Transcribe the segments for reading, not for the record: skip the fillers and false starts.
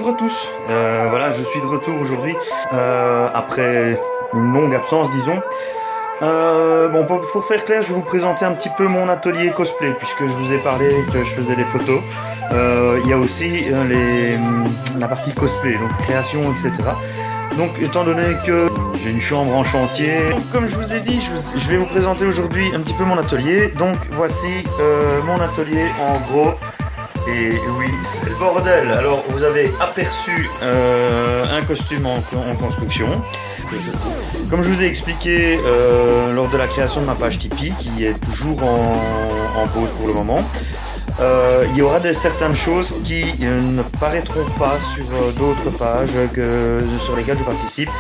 Bonjour à tous, voilà, je suis de retour aujourd'hui, après une longue absence, disons. Bon, pour faire clair, je vais vous présenter un petit peu mon atelier cosplay, puisque je vous ai parlé que je faisais des photos. Il y a aussi la partie cosplay, donc création, etc. Donc, étant donné que j'ai une chambre en chantier, donc, comme je vous ai dit, je vais vous présenter aujourd'hui un petit peu mon atelier. Donc, voici mon atelier en gros. Et oui, c'est le bordel. Alors, vous avez aperçu un costume en construction. Comme je vous ai expliqué lors de la création de ma page Tipeee, qui est toujours en pause pour le moment, il y aura certaines choses qui ne paraîtront pas sur d'autres pages sur lesquelles je participe,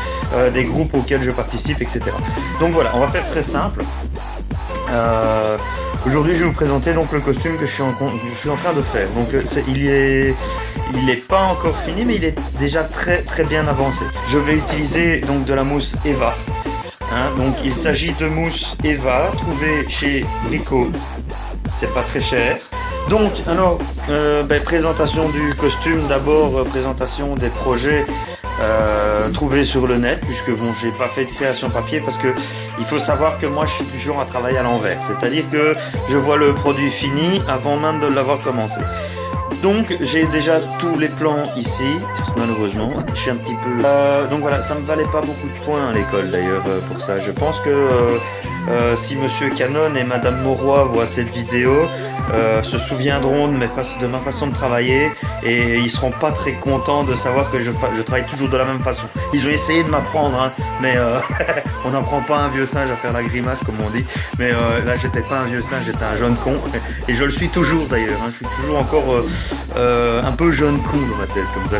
des groupes auxquels je participe, etc. Donc voilà, on va faire très simple. Aujourd'hui, je vais vous présenter donc le costume que je suis en train de faire. Donc, il est pas encore fini, mais il est déjà très bien avancé. Je vais utiliser donc de la mousse Eva. Donc, il s'agit de mousse Eva trouvée chez Brico. C'est pas très cher. Donc, alors, présentation du costume d'abord, présentation des projets. Trouvé sur le net, puisque bon, j'ai pas fait de création papier parce que il faut savoir que moi je suis du genre à travailler à l'envers, c'est-à-dire que je vois le produit fini avant même de l'avoir commencé. Donc j'ai déjà tous les plans ici, malheureusement, je suis un petit peu... donc voilà, ça me valait pas beaucoup de points à l'école d'ailleurs pour ça. Je pense que si Monsieur Canon et Madame Mauroy voient cette vidéo, se souviendront de ma façon de travailler et ils seront pas très contents de savoir que je travaille toujours de la même façon. Ils ont essayé de m'apprendre, hein, mais on n'apprend pas un vieux singe à faire la grimace comme on dit. Mais là j'étais pas un vieux singe, j'étais un jeune con et je le suis toujours d'ailleurs. Hein, je suis toujours encore un peu jeune con dans ma tête comme ça.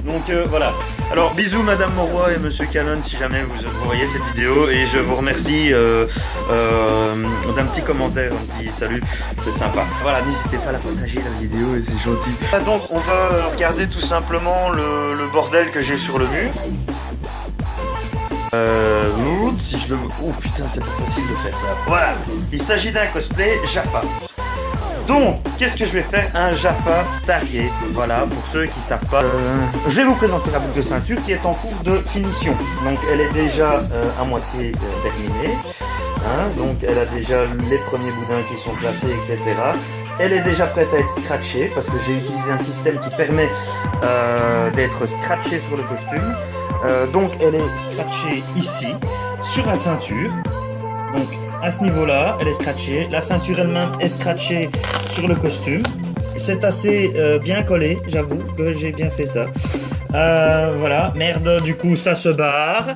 Donc voilà. Alors bisous Madame Mauroy et Monsieur Canon si jamais vous voyez cette vidéo et je vous remercie d'un petit commentaire, un petit salut, c'est sympa. Voilà, n'hésitez pas à la partager la vidéo et c'est gentil. Donc on va regarder tout simplement le bordel que j'ai sur le mur. Si je veux... Oh putain, c'est pas facile de faire ça. Voilà, il s'agit d'un cosplay Jaffa. Donc, qu'est-ce que je vais faire? Un Jaffa Stargate. Voilà, pour ceux qui savent pas. Je vais vous présenter la boucle de ceinture qui est en cours de finition. Donc, elle est déjà à moitié terminée. Donc, elle a déjà les premiers boudins qui sont placés, etc. Elle est déjà prête à être scratchée parce que j'ai utilisé un système qui permet d'être scratché sur le costume. Donc, elle est scratchée ici, sur la ceinture. Donc, à ce niveau-là, elle est scratchée. La ceinture elle-même est scratchée sur le costume. C'est assez bien collé, j'avoue que j'ai bien fait ça. Voilà, merde, du coup ça se barre.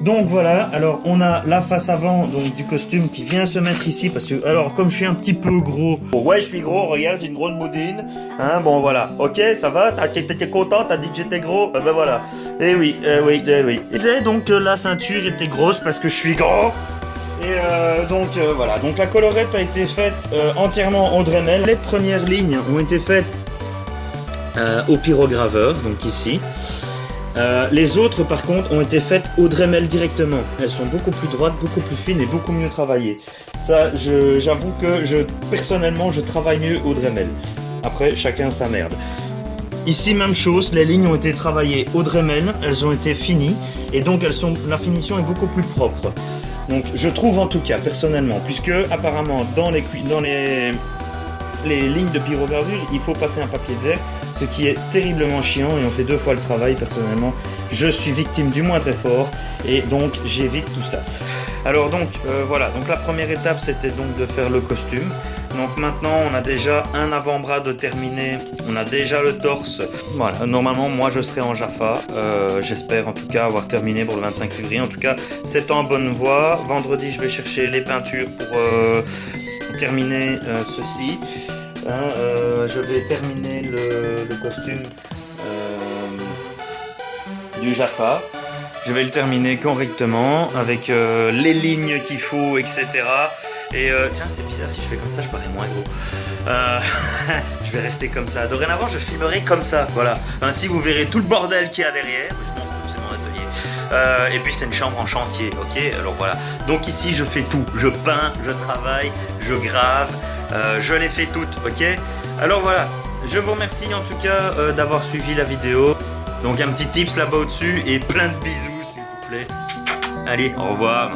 Donc voilà, alors on a la face avant donc, du costume qui vient se mettre ici parce que, alors comme je suis un petit peu gros... Ouais, je suis gros, regarde, j'ai une grosse boudine. Bon voilà, ok, ça va, t'étais content, t'as dit que j'étais gros, ben voilà. Eh oui, oui. C'est donc la ceinture était grosse parce que je suis gros. Et donc voilà, donc la collerette a été faite entièrement au Dremel. Les premières lignes ont été faites au pyrograveur, donc ici. Les autres par contre ont été faites au Dremel directement. Elles sont beaucoup plus droites, beaucoup plus fines et beaucoup mieux travaillées. Ça, j'avoue que personnellement je travaille mieux au Dremel. Après, chacun sa merde. Ici, même chose, les lignes ont été travaillées au Dremel, elles ont été finies et donc la finition est beaucoup plus propre. Donc je trouve en tout cas personnellement, puisque apparemment dans les lignes de pyrogravure il faut passer un papier de verre, ce qui est terriblement chiant et on fait 2 fois le travail. Personnellement je suis victime du moindre effort et donc j'évite tout ça. Alors donc voilà, donc la première étape c'était donc de faire le costume. Donc maintenant on a déjà un avant-bras de terminé, on a déjà le torse. Voilà, normalement moi je serai en Jaffa, j'espère en tout cas avoir terminé pour le 25 février. En tout cas c'est en bonne voie. Vendredi je vais chercher les peintures pour terminer ceci. Je vais terminer le costume du Jaffa. Je vais le terminer correctement avec les lignes qu'il faut, etc. Et tiens, c'est bizarre, si je fais comme ça, je parais moins gros. Je vais rester comme ça. Dorénavant, je filmerai comme ça, voilà. Ainsi, vous verrez tout le bordel qu'il y a derrière. Je m'en fous, c'est mon atelier. Et puis, c'est une chambre en chantier, ok? Alors voilà. Donc ici, je fais tout. Je peins, je travaille, je grave. Je les fais toutes, ok? Alors voilà. je vous remercie en tout cas d'avoir suivi la vidéo. Donc un petit tips là-bas au-dessus et plein de bisous s'il vous plaît. Allez, au revoir.